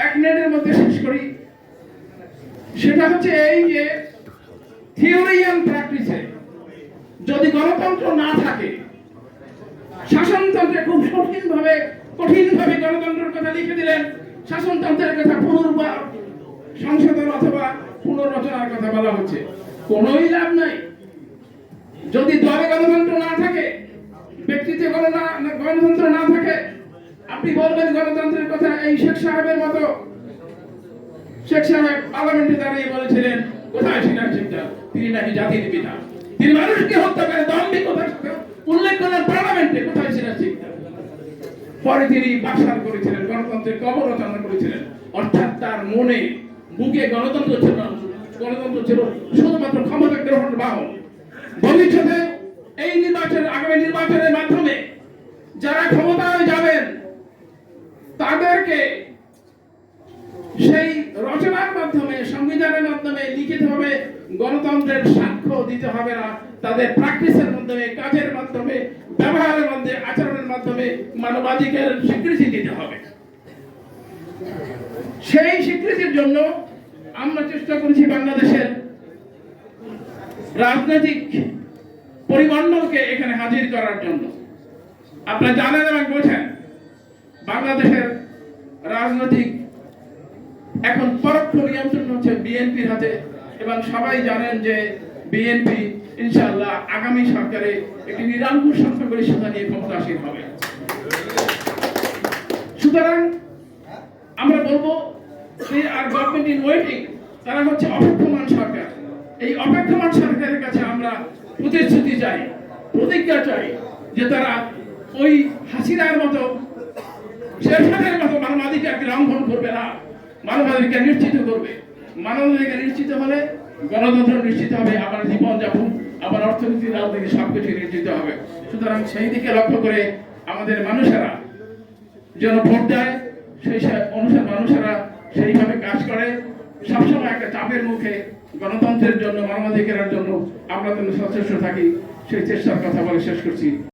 এক মিনিটের মধ্যে শেষ করি। সেটা হচ্ছে এই যে থিওরি এন্ড প্র্যাকটিসে যদি গণতন্ত্র না থাকে, শাসনতন্ত্রে খুব কঠিনভাবে গণতন্ত্রের কথা লিখে দিলেন, শাসনতন্ত্রের কথা পুনর্বার সংশোধন অথবা পুনর্রচনার কথা বলা হচ্ছে, কোনোই লাভ নাই। যদি দলে গণতন্ত্র না থাকে, ব্যক্তিতে গণতন্ত্র না থাকে, আপনি বলবেন গণতন্ত্রের কথা এই শেখ সাহেবের মতো। শেখ সাহেব পার্লামেন্টে দাঁড়িয়ে বলেছিলেন, কোথায় সিনার সিকদার, তিনি নাকি জাতির পিতা, তিনি মানুষকে হত্যা করে দাম্ভিকতার সাথে উল্লেখ করেন পার্লামেন্টে, কোথায় সিনার সিকদার। পরে তিনি বাকশাল করেছিলেন, গণতন্ত্রের কবর রচনা করেছিলেন। অর্থাৎ তার মনে বুকে গণতন্ত্র ছিল শুধুমাত্র ক্ষমতা গ্রহণের বাহন। ভবিষ্যতে এই আগামী নির্বাচনের মাধ্যমে যারা ক্ষমতায় যাবেন তাদেরকে সেই রচনার মাধ্যমে, সংবিধানের মাধ্যমে লিখিতভাবে গণতন্ত্রের সাক্ষ্য দিতে হবে না, তাদের প্র্যাকটিসের মাধ্যমে, কাজের মাধ্যমে, ব্যবহারের মাধ্যমে, আচরণের মাধ্যমে মানবাধিকারের স্বীকৃতি দিতে হবে। সেই স্বীকৃতির জন্য আমরা চেষ্টা করেছি বাংলাদেশের রাজনৈতিক পরিমণ্ডলকে এখানে হাজির করার জন্য। আপনারা জানেন এবং বোঝেন, বাংলাদেশের রাজনৈতিক এখন পরোক্ষ নিয়ন্ত্রণ হচ্ছে বিএনপির হাতে, এবং সবাই জানেন যে বিএনপি ইনশাআল্লাহ আগামী সরকারে একটি নিরঙ্কুশ সংখ্যাগরিষ্ঠতা নিয়ে ক্ষমতাসীন হবে। সুতরাং আমরা বলবো যে আর গভর্নমেন্ট ইন ওয়েটিং, তারা হচ্ছে অপেক্ষমান সরকার। এই অপেক্ষমান সরকারের কাছে আমরা প্রতিশ্রুতি চাই, প্রতিজ্ঞা চাই যে তারা ওই হাসিনার মতো, শেরশাহের মতো মানবাধিকারকে লঙ্ঘন করবে না, মানবাধিকার নিশ্চিত করবে। মানবাধিকার নিশ্চিত হলে গণতন্ত্র নিশ্চিত হবে, আমার জীবনযাপন, আমার অর্থনীতি, রাজনীতি সবকিছু নিশ্চিত হবে। সুতরাং সেই দিকে লক্ষ্য করে আমাদের মানুষেরা যেন ভোট দেয়, সেই অনুসারে মানুষেরা সেইভাবে কাজ করে। সবসময় একটা চাপের মুখে গণতন্ত্রের জন্য, মানবাধিকারের জন্য আমরা যেন সচেষ্ট থাকি, সেই চেষ্টার কথা বলে শেষ করছি।